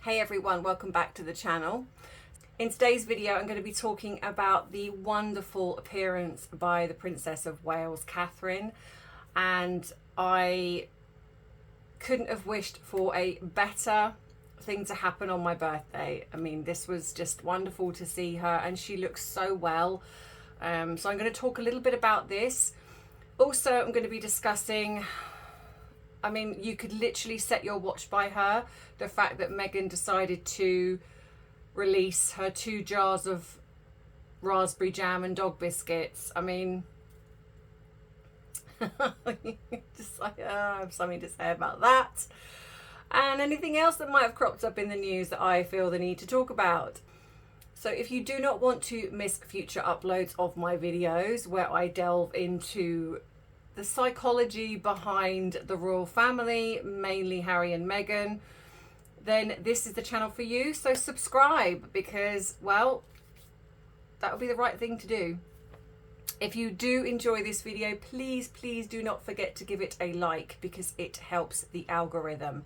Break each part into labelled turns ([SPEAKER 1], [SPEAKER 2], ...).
[SPEAKER 1] Hey everyone, welcome back to the channel. In today's video I'm going to be talking about the wonderful appearance by the Princess of Wales, Catherine, and I couldn't have wished for a better thing to happen on my birthday. I mean, this was just wonderful to see her and she looks so well. So I'm going to talk a little bit about this. Also, I'm going to be discussing, I mean, you could literally set your watch by her. The fact that Meghan decided to release her 2 jars of raspberry jam and dog biscuits. I mean, just like, I have something to say about that. And anything else that might have cropped up in the news that I feel the need to talk about. So if you do not want to miss future uploads of my videos where I delve into the psychology behind the royal family, mainly Harry and Meghan, then this is the channel for you. So subscribe because, well, that would be the right thing to do. If you do enjoy this video, please do not forget to give it a like because it helps the algorithm.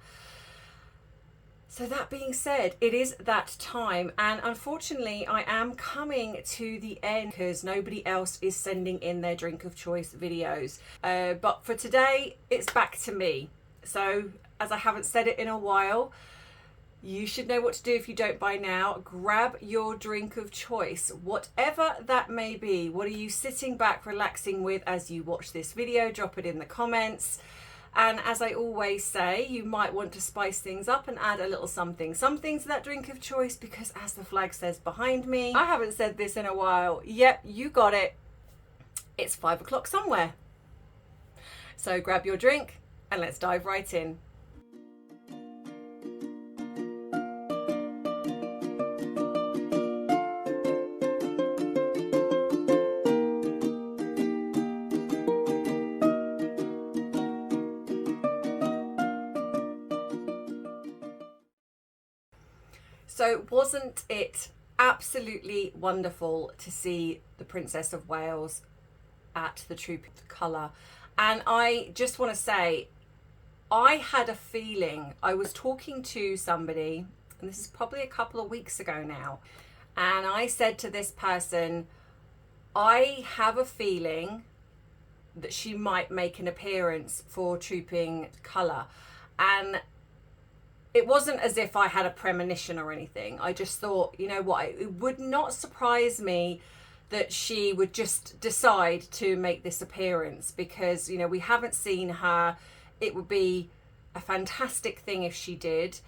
[SPEAKER 1] So that being said, it is that time, and unfortunately I am coming to the end because nobody else is sending in their drink of choice videos. But for today, it's back to me. So as I haven't said it in a while, you should know what to do if you don't by now. Grab your drink of choice, whatever that may be. What are you sitting back relaxing with as you watch this video? Drop it in the comments. And as I always say, you might want to spice things up and add a little something to that drink of choice, because as the flag says behind me, I haven't said this in a while. Yep, you got it. It's 5 o'clock somewhere. So grab your drink and let's dive right in. So wasn't it absolutely wonderful to see the Princess of Wales at the Troop of Colour? And I just want to say, I had a feeling, I was talking to somebody, and this is probably a couple of weeks ago now, and I said to this person, I have a feeling that she might make an appearance for Trooping Colour. And it wasn't as if I had a premonition or anything. I just thought, you know what, it would not surprise me that she would just decide to make this appearance because, you know, we haven't seen her. It would be a fantastic thing if she did.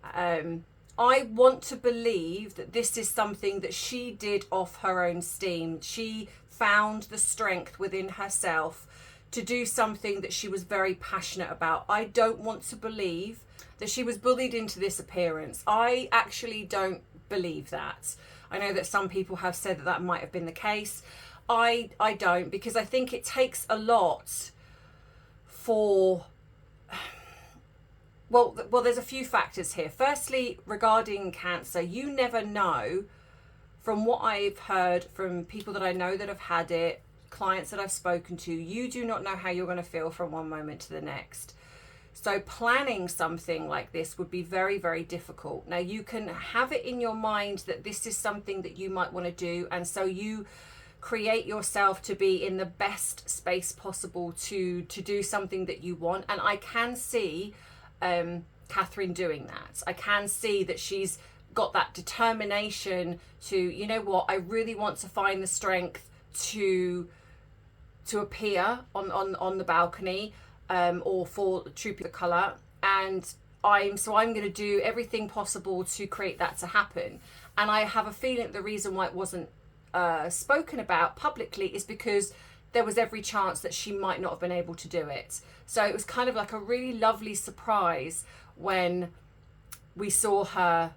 [SPEAKER 1] I want to believe that this is something that she did off her own steam. She found the strength within herself to do something that she was very passionate about. I don't want to believe that she was bullied into this appearance. I actually don't believe that. I know that some people have said that that might have been the case. I don't, because I think it takes a lot for, well, there's a few factors here. Firstly, regarding cancer, you never know. From what I've heard from people that I know that have had it, clients that I've spoken to, you do not know how you're going to feel from one moment to the next. So planning something like this would be very difficult. Now you can have it in your mind that this is something that you might want to do, and so you create yourself to be in the best space possible to do something that you want. And I can see Catherine doing that. I can see that she's got that determination to, you know what, I really want to find the strength to appear on the balcony. Or for Troop of the Colour, and I'm going to do everything possible to create that to happen. And I have a feeling that the reason why it wasn't spoken about publicly is because there was every chance that she might not have been able to do it. So it was kind of like a really lovely surprise when we saw her,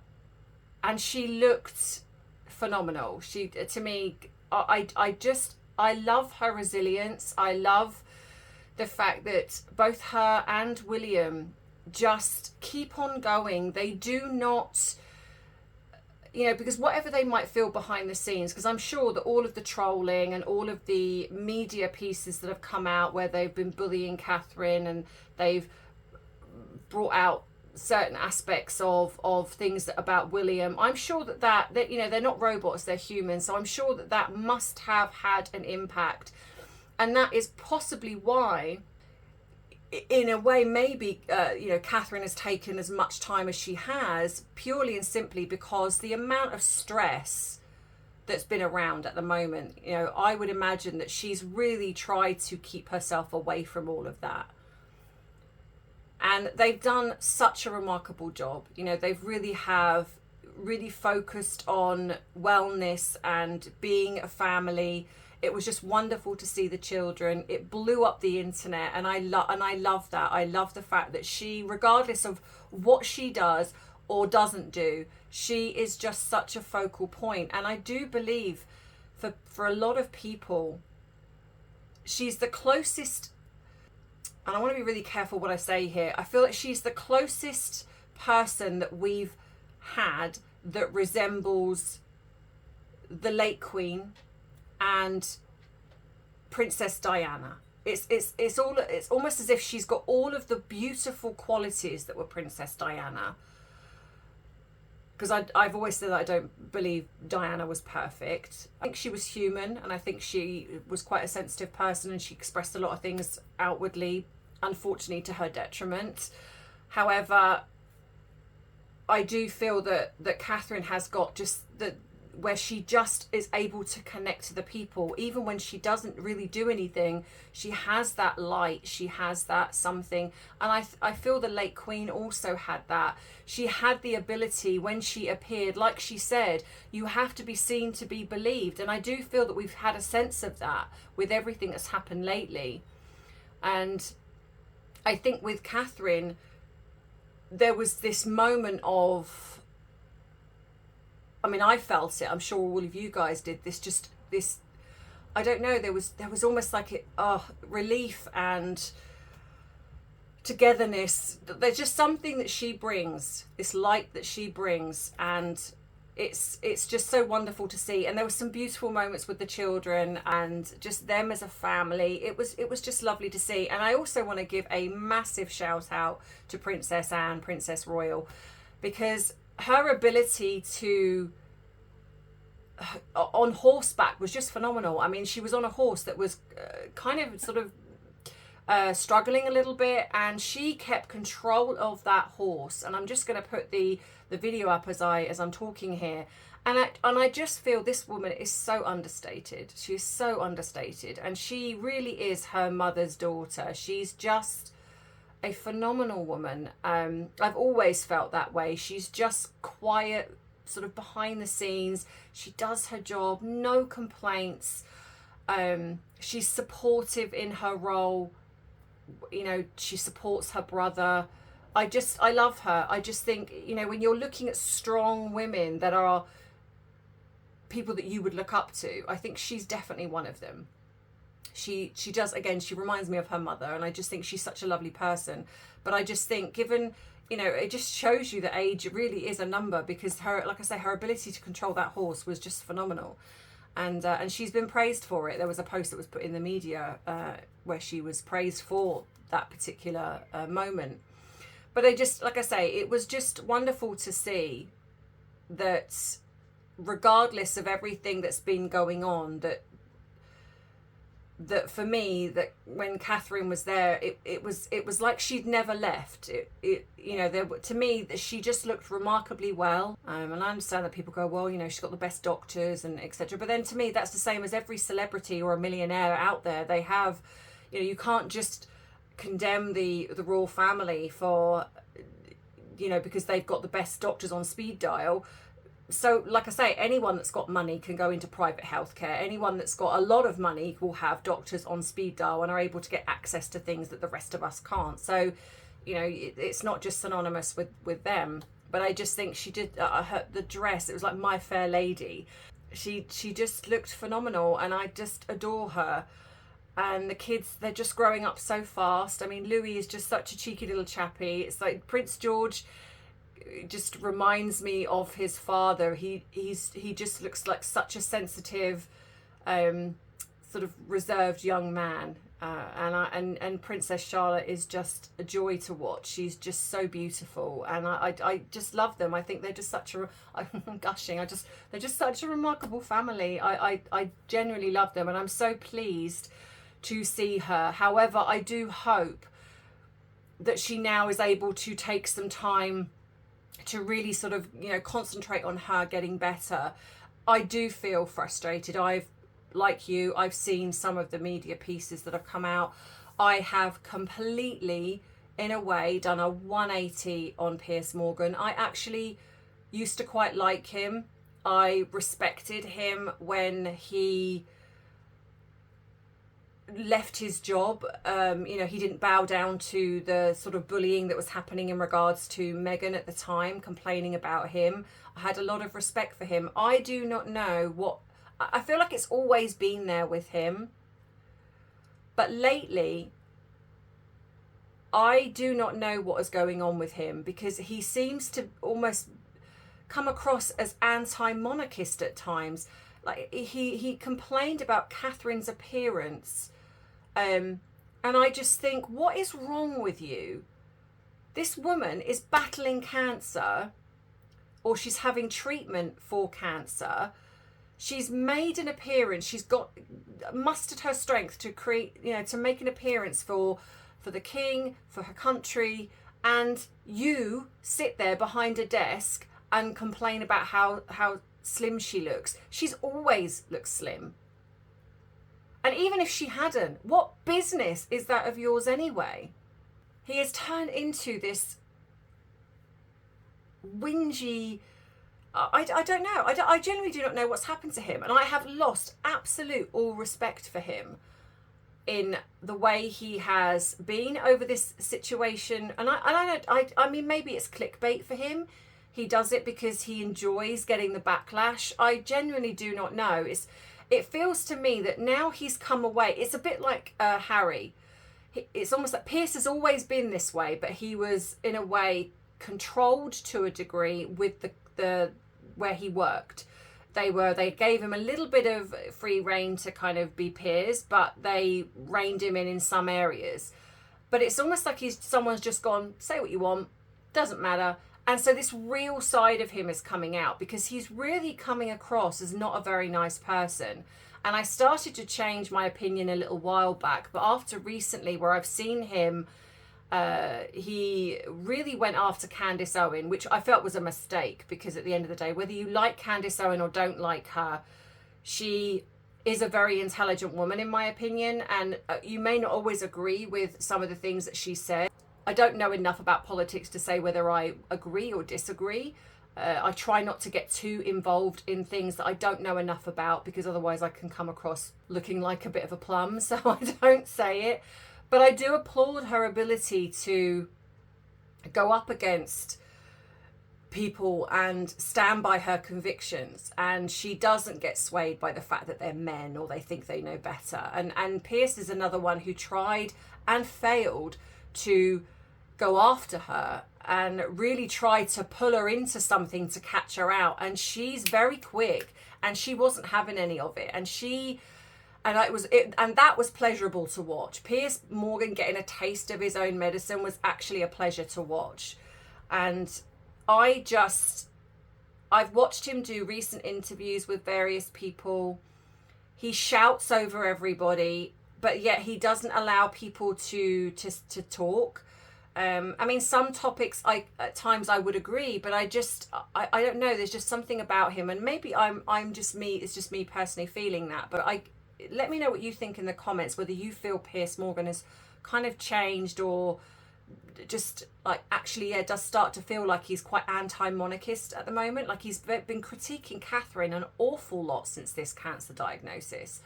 [SPEAKER 1] and she looked phenomenal. She, to me, I love her resilience. I love the fact that both her and William just keep on going. They do not, you know, because whatever they might feel behind the scenes, because I'm sure that all of the trolling and all of the media pieces that have come out where they've been bullying Catherine and they've brought out certain aspects of things about William. I'm sure that you know, they're not robots, they're humans, so I'm sure that must have had an impact, and that is possibly why, in a way, maybe you know, Catherine has taken as much time as she has, purely and simply because the amount of stress that's been around at the moment. You know, I would imagine that she's really tried to keep herself away from all of that. And they've done such a remarkable job. You know, they've really focused on wellness and being a family. It was just wonderful to see the children. It blew up the internet, and I love that. I love the fact that she, regardless of what she does or doesn't do, she is just such a focal point. And I do believe for a lot of people, she's the closest, and I want to be really careful what I say here. I feel like she's the closest person that we've had that resembles the late Queen and Princess Diana. It's almost as if she's got all of the beautiful qualities that were Princess Diana. Because I've always said that I don't believe Diana was perfect. I think she was human, and I think she was quite a sensitive person, and she expressed a lot of things outwardly, unfortunately to her detriment. However, I do feel that Catherine has got just where she just is able to connect to the people. Even when she doesn't really do anything, she has that light, she has that something. And I feel the late Queen also had that. She had the ability, when she appeared, like she said, you have to be seen to be believed. And I do feel that we've had a sense of that with everything that's happened lately. And I think with Catherine, there was this moment of, I mean, I felt it, I'm sure all of you guys did, this, I don't know, there was almost like relief and togetherness. There's just something that she brings, this light that she brings, and it's just so wonderful to see. And there were some beautiful moments with the children and just them as a family. It was just lovely to see. And I also want to give a massive shout out to Princess Anne, Princess Royal, because her ability to on horseback was just phenomenal. I mean, she was on a horse that was kind of sort of struggling a little bit, and she kept control of that horse. And I'm just going to put the video up as I'm talking here, and I just feel this woman is so understated. She is so understated, and she really is her mother's daughter. She's just a phenomenal woman. I've always felt that way. She's just quiet, sort of behind the scenes. She does her job, no complaints. She's supportive in her role. You know, she supports her brother. I love her. I just think, you know, when you're looking at strong women that are people that you would look up to, I think she's definitely one of them. She does, again, she reminds me of her mother, and I just think she's such a lovely person. But I just think, given, you know, it just shows you that age really is a number, because her, like I say, her ability to control that horse was just phenomenal. And she's been praised for it. There was a post that was put in the media where she was praised for that particular moment. But I just, like I say, it was just wonderful to see that regardless of everything that's been going on, that for me, that when Catherine was there, it was like she'd never left. You know, to me, she just looked remarkably well. And I understand that people go, well, you know, she's got the best doctors and etc. But then to me, that's the same as every celebrity or a millionaire out there. They have, you know, you can't just condemn the royal family for, you know, because they've got the best doctors on speed dial. So, like I say, anyone that's got money can go into private healthcare. Anyone that's got a lot of money will have doctors on speed dial and are able to get access to things that the rest of us can't. So, you know, it's not just synonymous with them. But I just think she did the dress. It was like My Fair Lady. She just looked phenomenal, and I just adore her. And the kids, they're just growing up so fast. I mean, Louis is just such a cheeky little chappy. It's like Prince George just reminds me of his father. He just looks like such a sensitive, sort of reserved young man. And Princess Charlotte is just a joy to watch. She's just so beautiful, and I just love them. I think they're just such a I'm gushing. They're just such a remarkable family. I genuinely love them, and I'm so pleased to see her. However, I do hope that she now is able to take some time to really sort of, you know, concentrate on her getting better. I do feel frustrated. Like you, I've seen some of the media pieces that have come out. I have completely, in a way, done a 180 on Piers Morgan. I actually used to quite like him. I respected him when he left his job. You know, he didn't bow down to the sort of bullying that was happening in regards to Meghan at the time, complaining about him. I had a lot of respect for him. I do not know what... I feel like it's always been there with him. But lately, I do not know what is going on with him, because he seems to almost come across as anti-monarchist at times. Like he complained about Catherine's appearance. And I just think, what is wrong with you? This woman is battling cancer, or she's having treatment for cancer. She's made an appearance. She's mustered her strength to create, you know, to make an appearance for the king, for her country, and you sit there behind a desk and complain about how slim she looks. She's always looked slim. And even if she hadn't, what business is that of yours anyway? He has turned into this whingy... I don't know. I genuinely do not know what's happened to him. And I have lost absolute all respect for him in the way he has been over this situation. And I mean, maybe it's clickbait for him. He does it because he enjoys getting the backlash. I genuinely do not know. It feels to me that now he's come away. It's a bit like Harry. It's almost like Piers has always been this way, but he was in a way controlled to a degree with the where he worked. They gave him a little bit of free rein to kind of be Piers, but they reined him in some areas. But it's almost like someone's just gone, say what you want, doesn't matter. And so this real side of him is coming out, because he's really coming across as not a very nice person. And I started to change my opinion a little while back, but after recently, where I've seen him, he really went after Candace Owen, which I felt was a mistake, because at the end of the day, whether you like Candace Owen or don't like her, she is a very intelligent woman, in my opinion, and you may not always agree with some of the things that she said. I don't know enough about politics to say whether I agree or disagree. I try not to get too involved in things that I don't know enough about, because otherwise I can come across looking like a bit of a plum, so I don't say it. But I do applaud her ability to go up against people and stand by her convictions. And she doesn't get swayed by the fact that they're men or they think they know better. And Piers is another one who tried and failed to go after her and really tried to pull her into something to catch her out. And she's very quick, and she wasn't having any of it. And that was pleasurable to watch. Piers Morgan getting a taste of his own medicine was actually a pleasure to watch. And I've watched him do recent interviews with various people. He shouts over everybody, but yet he doesn't allow people to talk. I mean, some topics at times I would agree, but I don't know. There's just something about him, and maybe I'm just me. It's just me personally feeling that, but let me know what you think in the comments, whether you feel Piers Morgan has kind of changed, or just like actually does start to feel like he's quite anti-monarchist at the moment. Like he's been critiquing Catherine an awful lot since this cancer diagnosis.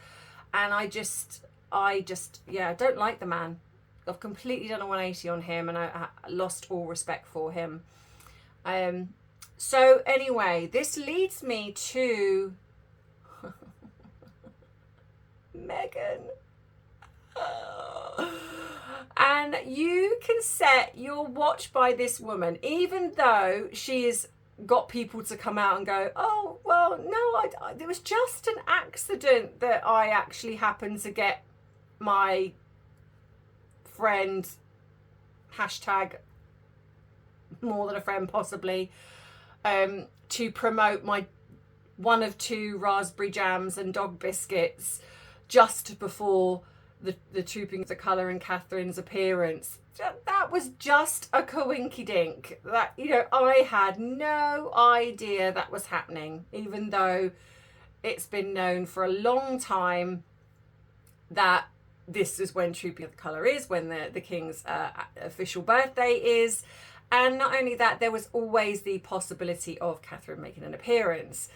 [SPEAKER 1] And I don't like the man. I've completely done a 180 on him, and I lost all respect for him. So anyway, this leads me to Meghan. And you can set your watch by this woman, even though she's got people to come out and go, oh, well, no, it was just an accident that I actually happened to get my friend, hashtag more than a friend possibly, to promote my one of two raspberry jams and dog biscuits just before the Trooping of the Colour and Catherine's appearance. That was just a coinky dink. That, you know, I had no idea that was happening, even though it's been known for a long time that this is when Trooping of the Colour is, when the King's official birthday is. And not only that, there was always the possibility of Catherine making an appearance.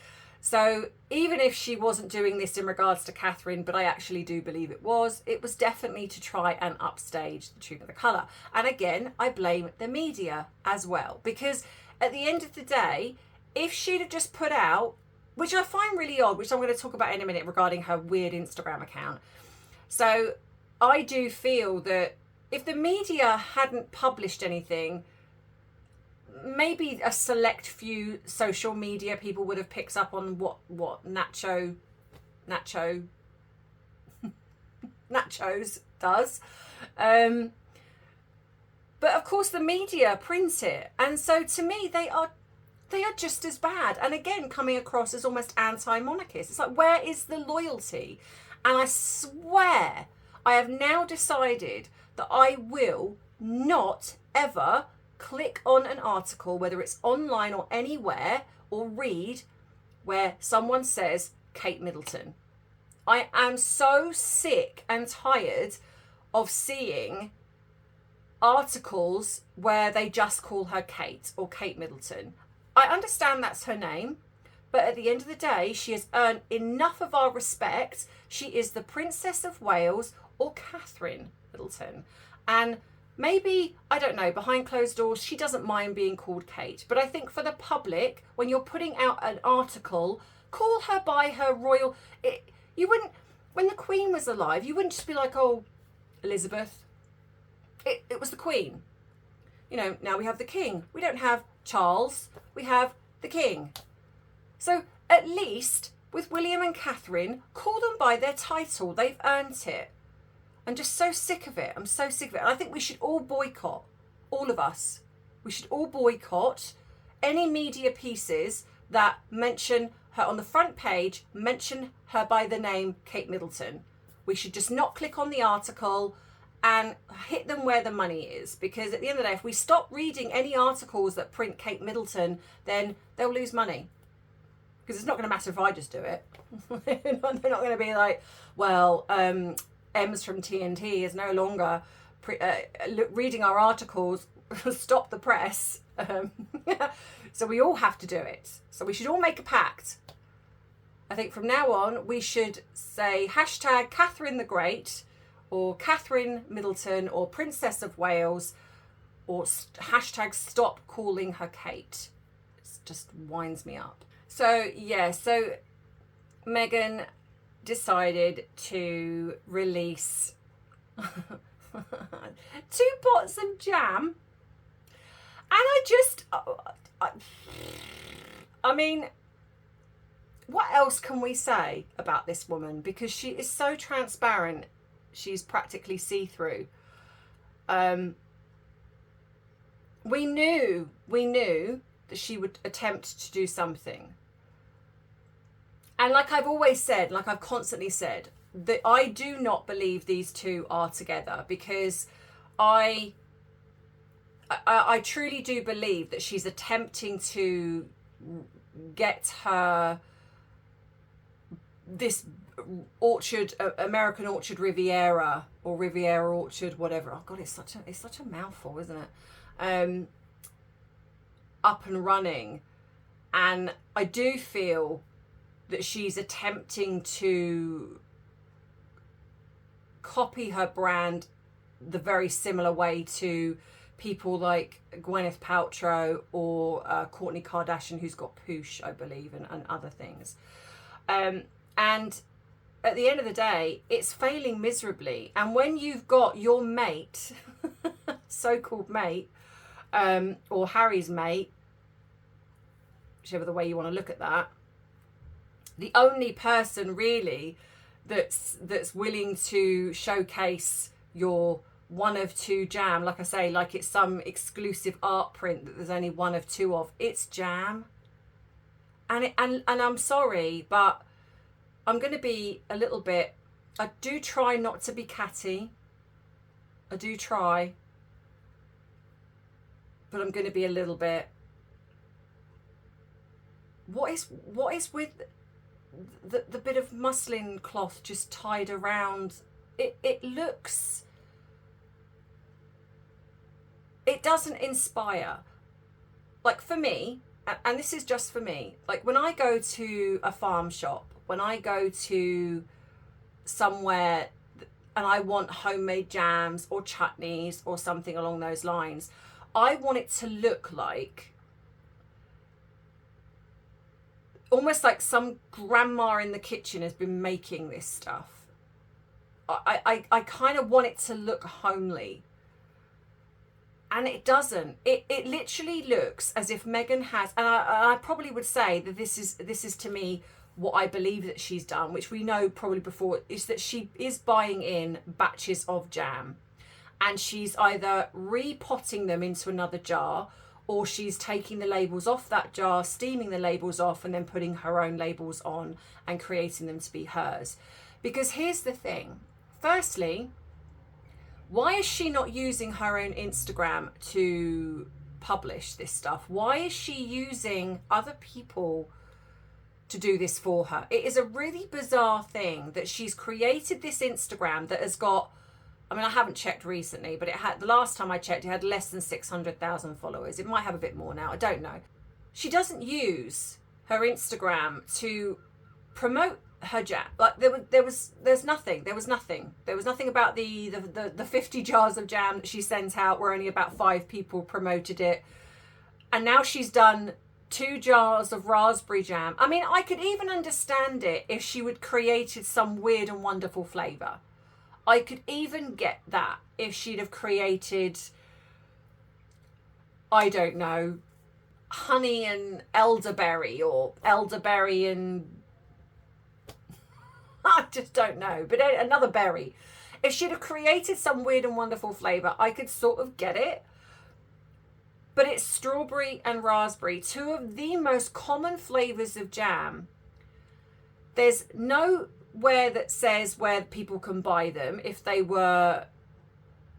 [SPEAKER 1] So even if she wasn't doing this in regards to Catherine, but I actually do believe it was definitely to try and upstage the Trooping of the Colour. And again, I blame the media as well, because at the end of the day, if she'd have just put out, which I find really odd, which I'm going to talk about in a minute regarding her weird Instagram account. So I do feel that if the media hadn't published anything, maybe a select few social media people would have picked up on what Nachos does. But of course the media print it. And so to me, they are just as bad. And again, coming across as almost anti-monarchist. It's like, where is the loyalty? And I swear I have now decided that I will not ever click on an article, whether it's online or anywhere, or read where someone says Kate Middleton. I am so sick and tired of seeing articles where they just call her Kate or Kate Middleton. I understand that's her name, but at the end of the day, she has earned enough of our respect. She is the Princess of Wales, or Catherine Middleton. And maybe, I don't know, behind closed doors, she doesn't mind being called Kate. But I think for the public, when you're putting out an article, call her by her royal... You wouldn't... When the Queen was alive, you wouldn't just be like, oh, Elizabeth. It was the Queen. You know, now we have the King. We don't have Charles. We have the King. So at least with William and Catherine, call them by their title. They've earned it. I'm just so sick of it. I'm so sick of it. And I think we should all boycott, all of us. We should all boycott any media pieces that mention her on the front page, mention her by the name Kate Middleton. We should just not click on the article and hit them where the money is. Because at the end of the day, if we stop reading any articles that print Kate Middleton, then they'll lose money. Because it's not going to matter if I just do it. They're not going to be like, well, Ems from TandT is no longer reading our articles, stop the press. So we all have to do it. So we should all make a pact. I think from now on, we should say hashtag Catherine the Great, or Catherine Middleton, or Princess of Wales, or hashtag stop calling her Kate. It just winds me up. So yeah, so Meghan decided to release 2 pots of jam, and I mean, what else can we say about this woman? Because she is so transparent, she's practically see-through. We knew that she would attempt to do something. And like I've always said, like I've constantly said, that I do not believe these two are together, because I truly do believe that she's attempting to get her this American Orchard Riviera, or Riviera Orchard, whatever. Oh God, it's such a mouthful, isn't it? Up and running. And I do feel that she's attempting to copy her brand the very similar way to people like Gwyneth Paltrow or Kourtney Kardashian, who's got Poosh, I believe, and other things. And at the end of the day, it's failing miserably. And when you've got your mate, so-called mate, or Harry's mate, whichever the way you want to look at that, the only person really that's willing to showcase your one of two jam, like I say, like it's some exclusive art print that there's only one of two of. It's jam. And I'm sorry, but I'm going to be a little bit, I do try not to be catty. I do try. But I'm going to be a little bit, what is with the bit of muslin cloth just tied around? It looks, it doesn't inspire. Like for me, and this is just for me, like when I go to a farm shop, when I go to somewhere and I want homemade jams or chutneys or something along those lines, I want it to look like almost like some grandma in the kitchen has been making this stuff. I kind of want it to look homely. And it doesn't. It literally looks as if Meghan has, and I probably would say that this is to me what I believe that she's done, which we know probably before, is that she is buying in batches of jam. And she's either repotting them into another jar, or she's taking the labels off that jar, steaming the labels off, and then putting her own labels on and creating them to be hers. Because here's the thing. Firstly, why is she not using her own Instagram to publish this stuff? Why is she using other people to do this for her? It is a really bizarre thing that she's created this Instagram that has got, I mean, I haven't checked recently, but it had, the last time I checked, it had less than 600,000 followers. It might have a bit more now. I don't know. She doesn't use her Instagram to promote her jam. Like there's nothing. There was nothing about the 50 jars of jam that she sent out where only about 5 people promoted it. And now she's done 2 jars of raspberry jam. I mean, I could even understand it if she would created some weird and wonderful flavour. I could even get that if she'd have created, I don't know, honey and elderberry, or elderberry and I just don't know, but another berry. If she'd have created some weird and wonderful flavour, I could sort of get it. But it's strawberry and raspberry, 2 of the most common flavours of jam. There's nowhere that says where people can buy them if they were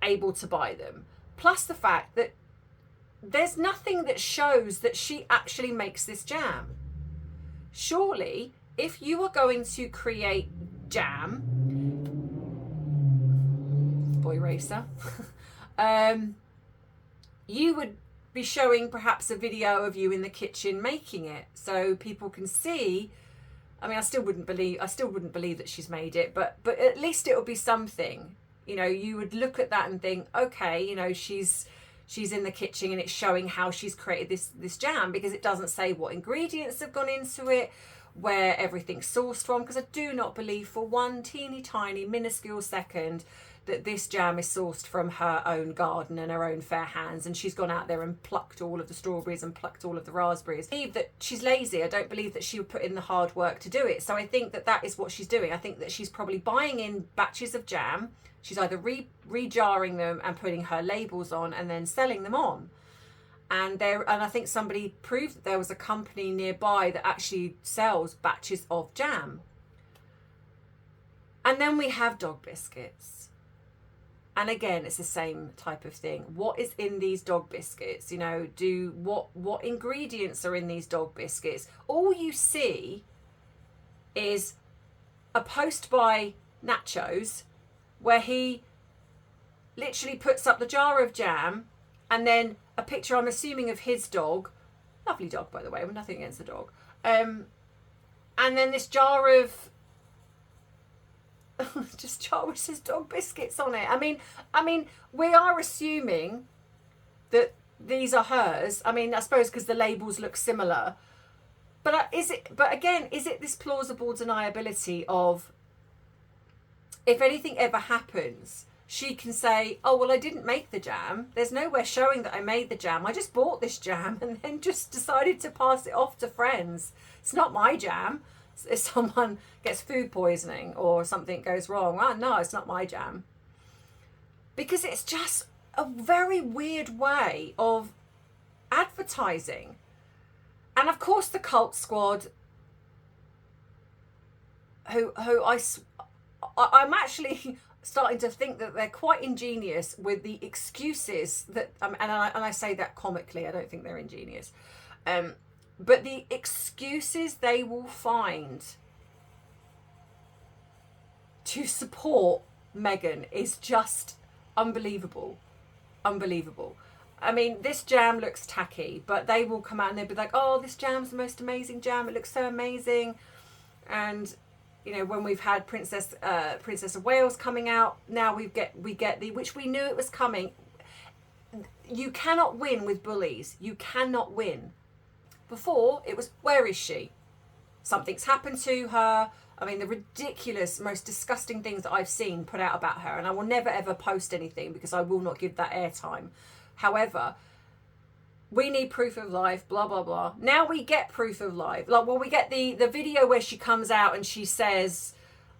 [SPEAKER 1] able to buy them. Plus the fact that there's nothing that shows that she actually makes this jam. Surely, if you are going to create jam, boy racer, you would be showing perhaps a video of you in the kitchen making it, so people can see. I mean, I still wouldn't believe that she's made it, but at least it would be something. You know, you would look at that and think, okay, you know, she's in the kitchen and it's showing how she's created this jam, because it doesn't say what ingredients have gone into it, where everything's sourced from, because I do not believe for one teeny tiny minuscule second that this jam is sourced from her own garden and her own fair hands, and she's gone out there and plucked all of the strawberries and plucked all of the raspberries. I believe that she's lazy. I don't believe that she would put in the hard work to do it. So I think that is what she's doing. I think that she's probably buying in batches of jam. She's either re-jarring them and putting her labels on and then selling them on. And I think somebody proved that there was a company nearby that actually sells batches of jam. And then we have dog biscuits. And again, it's the same type of thing. What is in these dog biscuits? You know, what ingredients are in these dog biscuits? All you see is a post by Nachos where he literally puts up the jar of jam and then a picture, I'm assuming, of his dog. Lovely dog, by the way. We're nothing against the dog. And then this jar of just jar which says dog biscuits on it. I mean, we are assuming that these are hers. I mean, I suppose because the labels look similar. But is it this plausible deniability of, if anything ever happens, she can say, oh, well, I didn't make the jam. There's nowhere showing that I made the jam. I just bought this jam and then just decided to pass it off to friends. It's not my jam. If someone gets food poisoning or something goes wrong, oh, no, it's not my jam. because it's just a very weird way of advertising. And of course the cult squad, who I'm actually starting to think that they're quite ingenious with the excuses that, and I say that comically, I don't think they're ingenious, but the excuses they will find to support Meghan is just unbelievable. I mean, this jam looks tacky, but they will come out and they'll be like, oh, this jam's the most amazing jam, it looks so amazing. And you know, when we've had Princess of Wales coming out, now we get the, which we knew it was coming. You cannot win with bullies. You cannot win. Before, it was, where is she? Something's happened to her. I mean, the ridiculous, most disgusting things that I've seen put out about her, and I will never ever post anything because I will not give that airtime. However, we need proof of life, blah, blah, blah. Now we get proof of life. Like, well, we get the video where she comes out and she says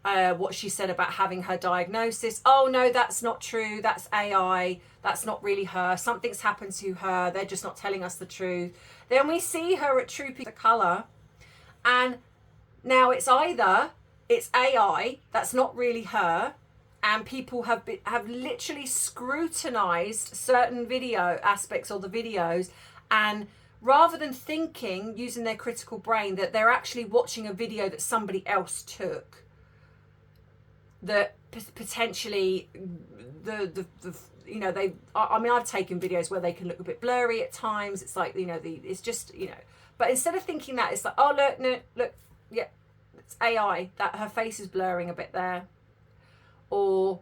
[SPEAKER 1] what she said about having her diagnosis. Oh, no, that's not true. That's AI. That's not really her. Something's happened to her. They're just not telling us the truth. Then we see her at Trooping the Colour, and now it's either it's AI, that's not really her, and people have literally scrutinized certain video aspects of the videos, and rather than thinking, using their critical brain, that they're actually watching a video that somebody else took, that potentially the you know, I mean, I've taken videos where they can look a bit blurry at times. It's like, you know, it's just, you know, but instead of thinking that, it's like, oh, look, no, look, yeah, it's AI, that her face is blurring a bit there. Or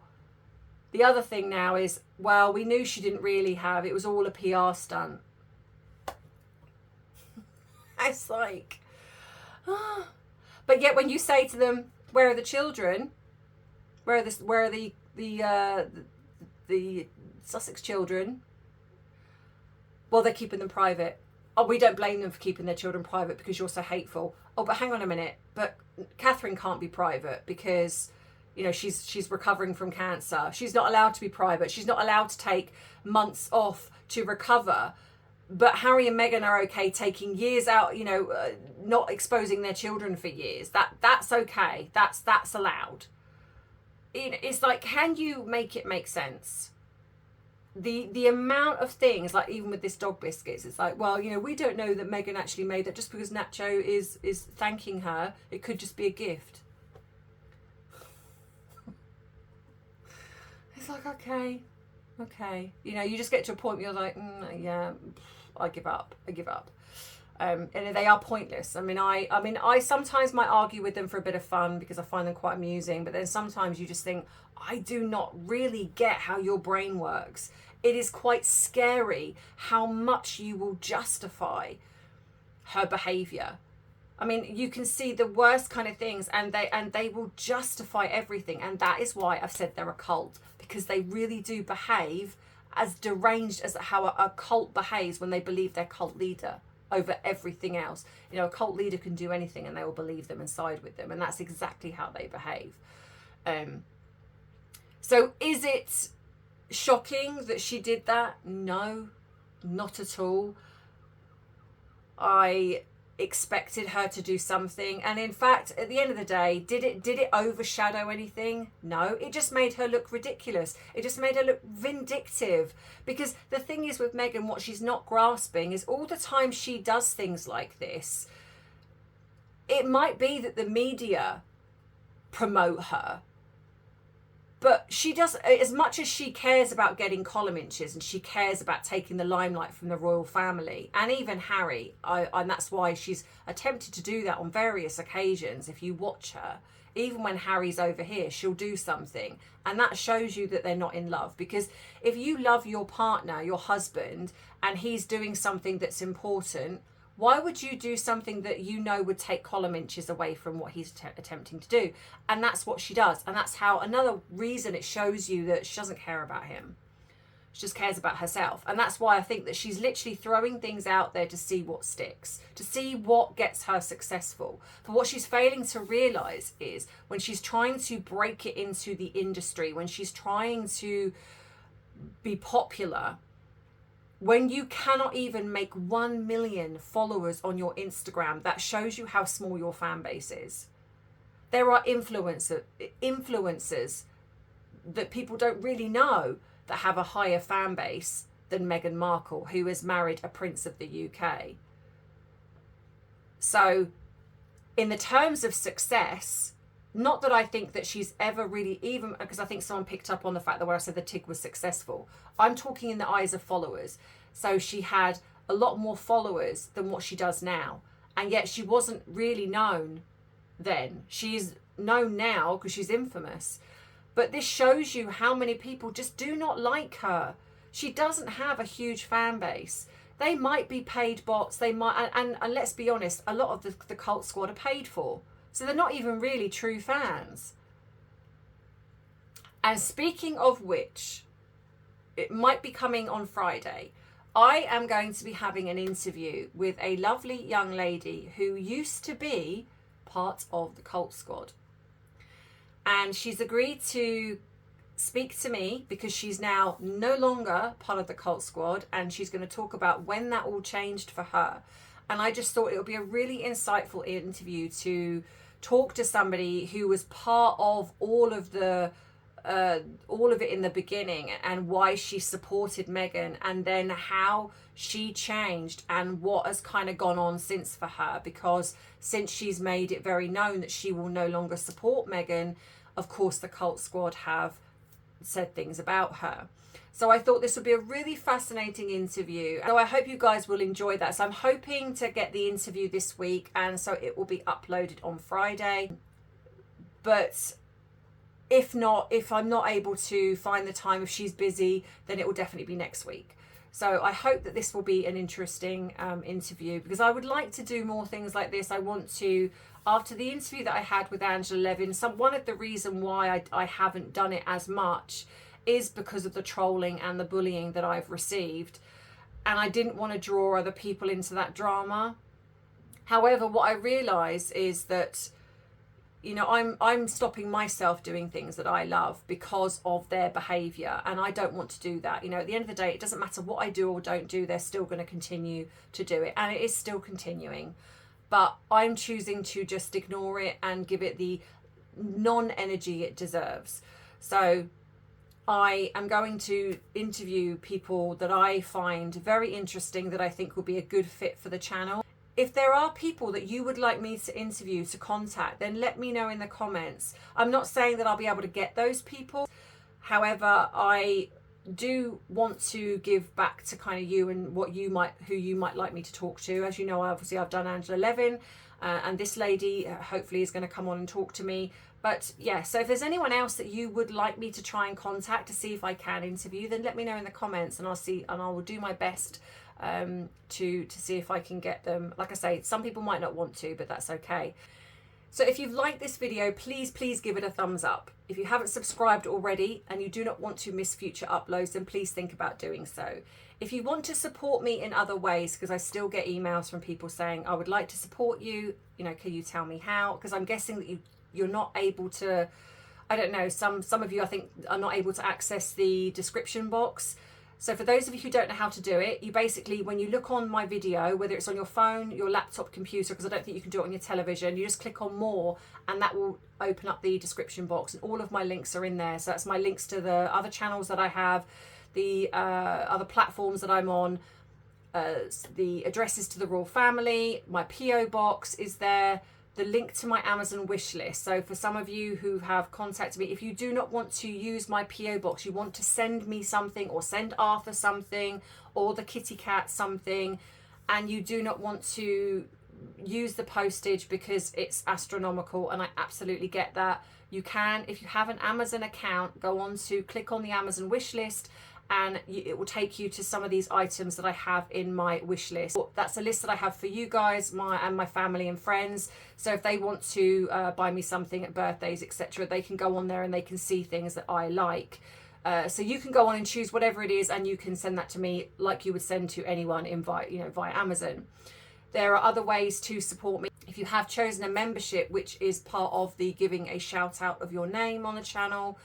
[SPEAKER 1] the other thing now is, well, we knew she didn't really have, it was all a PR stunt. It's like, oh. But yet when you say to them, where are the children? Where are the Sussex children? Well, they're keeping them private. Oh, we don't blame them for keeping their children private because you're so hateful. Oh, but hang on a minute. But Catherine can't be private because, you know, she's recovering from cancer. She's not allowed to be private. She's not allowed to take months off to recover. But Harry and Meghan are okay taking years out, you know, not exposing their children for years. That's okay. That's allowed. It's like, can you make it make sense? The amount of things, like even with this dog biscuits, it's like, well, you know, we don't know that Meghan actually made that just because Nacho is thanking her. It could just be a gift. It's like, okay. You know, you just get to a point where you're like, yeah, I give up. And they are pointless. I mean, I sometimes might argue with them for a bit of fun because I find them quite amusing. But then sometimes you just think, I do not really get how your brain works. It is quite scary how much you will justify her behaviour. I mean, you can see the worst kind of things, and they will justify everything. And that is why I've said they're a cult, because they really do behave as deranged as how a cult behaves when they believe their cult leader over everything else. You know, a cult leader can do anything and they will believe them and side with them, and that's exactly how they behave. So is it shocking that she did that? No, not at all. I expected her to do something, and in fact, at the end of the day, did it overshadow anything? No, it just made her look ridiculous. It just made her look vindictive, because the thing is with Meghan, what she's not grasping is all the time she does things like this, it might be that the media promote her, but she does, as much as she cares about getting column inches and she cares about taking the limelight from the royal family and even Harry, and that's why she's attempted to do that on various occasions. If you watch her, even when Harry's over here, she'll do something, and that shows you that they're not in love. Because if you love your partner, your husband, and he's doing something that's important, why would you do something that you know would take column inches away from what he's attempting to do? And that's what she does. And that's how, another reason it shows you that she doesn't care about him. She just cares about herself. And that's why I think that she's literally throwing things out there to see what sticks, to see what gets her successful. But what she's failing to realise is when she's trying to break it into the industry, when she's trying to be popular when you cannot even make 1 million followers on your Instagram. That shows you how small your fan base is. There are influencers that people don't really know that have a higher fan base than Meghan Markle, who has married a prince of the UK. So in the terms of success, not that I think that she's ever really, even because I think someone picked up on the fact that where I said the TIG was successful, I'm talking in the eyes of followers. So she had a lot more followers than what she does now. And yet she wasn't really known then. She's known now because she's infamous. But this shows you how many people just do not like her. She doesn't have a huge fan base. They might be paid bots. They might, and let's be honest, a lot of the cult squad are paid for. So they're not even really true fans. And speaking of which, it might be coming on Friday. I am going to be having an interview with a lovely young lady who used to be part of the cult squad. And she's agreed to speak to me because she's now no longer part of the cult squad, and she's going to talk about when that all changed for her. And I just thought it would be a really insightful interview to talk to somebody who was part of all of it in the beginning, and why she supported Meghan, and then how she changed and what has kind of gone on since for her, because since she's made it very known that she will no longer support Meghan, of course the cult squad have said things about her. So I thought this would be a really fascinating interview. So I hope you guys will enjoy that. So I'm hoping to get the interview this week, and so it will be uploaded on Friday. But if not, if I'm not able to find the time, if she's busy, then it will definitely be next week. So I hope that this will be an interesting interview, because I would like to do more things like this. I want to, after the interview that I had with Angela Levin, one of the reason why I haven't done it as much is because of the trolling and the bullying that I've received. And I didn't want to draw other people into that drama. However, what I realise is that, you know, I'm stopping myself doing things that I love because of their behaviour, and I don't want to do that. You know, at the end of the day, it doesn't matter what I do or don't do, they're still going to continue to do it, and it is still continuing. But I'm choosing to just ignore it and give it the non-energy it deserves. So I am going to interview people that I find very interesting, that I think will be a good fit for the channel. If there are people that you would like me to interview, to contact, then let me know in the comments. I'm not saying that I'll be able to get those people. However, I do want to give back to kind of you and who you might like me to talk to. As you know, obviously I've done Angela Levin, and this lady hopefully is going to come on and talk to me. But yeah, so if there's anyone else that you would like me to try and contact to see if I can interview, then let me know in the comments, and I will do my best to see if I can get them. Like I say, some people might not want to, but that's okay. So if you've liked this video, please give it a thumbs up. If you haven't subscribed already and you do not want to miss future uploads, then please think about doing so. If you want to support me in other ways, because I still get emails from people saying, I would like to support you, you know, can you tell me how? Because I'm guessing that you're not able to, I don't know, some of you I think are not able to access the description box. So for those of you who don't know how to do it, you basically, when you look on my video, whether it's on your phone, your laptop, computer, because I don't think you can do it on your television, you just click on more, and that will open up the description box, and all of my links are in there. So that's my links to the other channels that I have, the other platforms that I'm on, the addresses to the royal family, my PO box is there, the link to my Amazon wish list. So for some of you who have contacted me, if you do not want to use my PO box, you want to send me something, or send Arthur something, or the kitty cat something, and you do not want to use the postage because it's astronomical, and I absolutely get that, you can, if you have an Amazon account, go on to click on the Amazon wish list, and it will take you to some of these items that I have in my wish list. That's a list that I have for you guys, my family and friends. So if they want to buy me something at birthdays, etc., they can go on there and they can see things that I like. So you can go on and choose whatever it is, and you can send that to me like you would send to anyone via Amazon. There are other ways to support me. If you have chosen a membership, which is part of the giving a shout out of your name on the channel,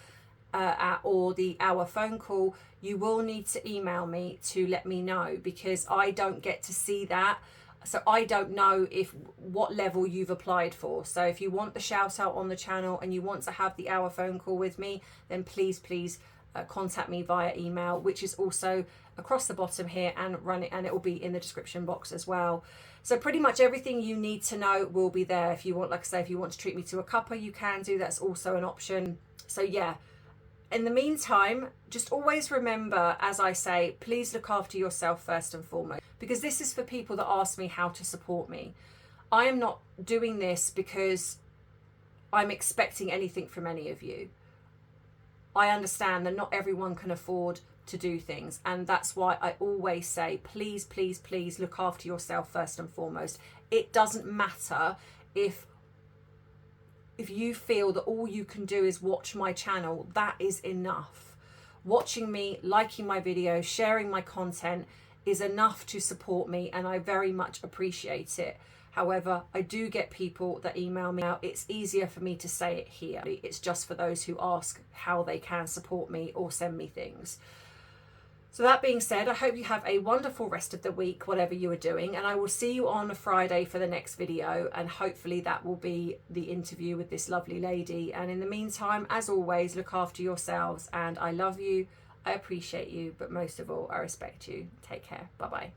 [SPEAKER 1] or the hour phone call, you will need to email me to let me know, because I don't get to see that. So I don't know what level you've applied for. So if you want the shout out on the channel and you want to have the hour phone call with me, then please contact me via email, which is also across the bottom here, and it will be in the description box as well. So pretty much everything you need to know will be there. If you want, like I say, if you want to treat me to a cuppa, you can do. That's also an option. So yeah. In the meantime, just always remember, as I say, please look after yourself first and foremost, because this is for people that ask me how to support me. I am not doing this because I'm expecting anything from any of you. I understand that not everyone can afford to do things, and that's why I always say, please, please, please look after yourself first and foremost. It doesn't matter if you feel that all you can do is watch my channel. That is enough. Watching me, liking my videos, sharing my content is enough to support me, and I very much appreciate it. However, I do get people that email me out. It's easier for me to say it here. It's just for those who ask how they can support me or send me things. So that being said, I hope you have a wonderful rest of the week, whatever you are doing, and I will see you on a Friday for the next video, and hopefully that will be the interview with this lovely lady. And in the meantime, as always, look after yourselves, and I love you, I appreciate you, but most of all, I respect you. Take care. Bye-bye.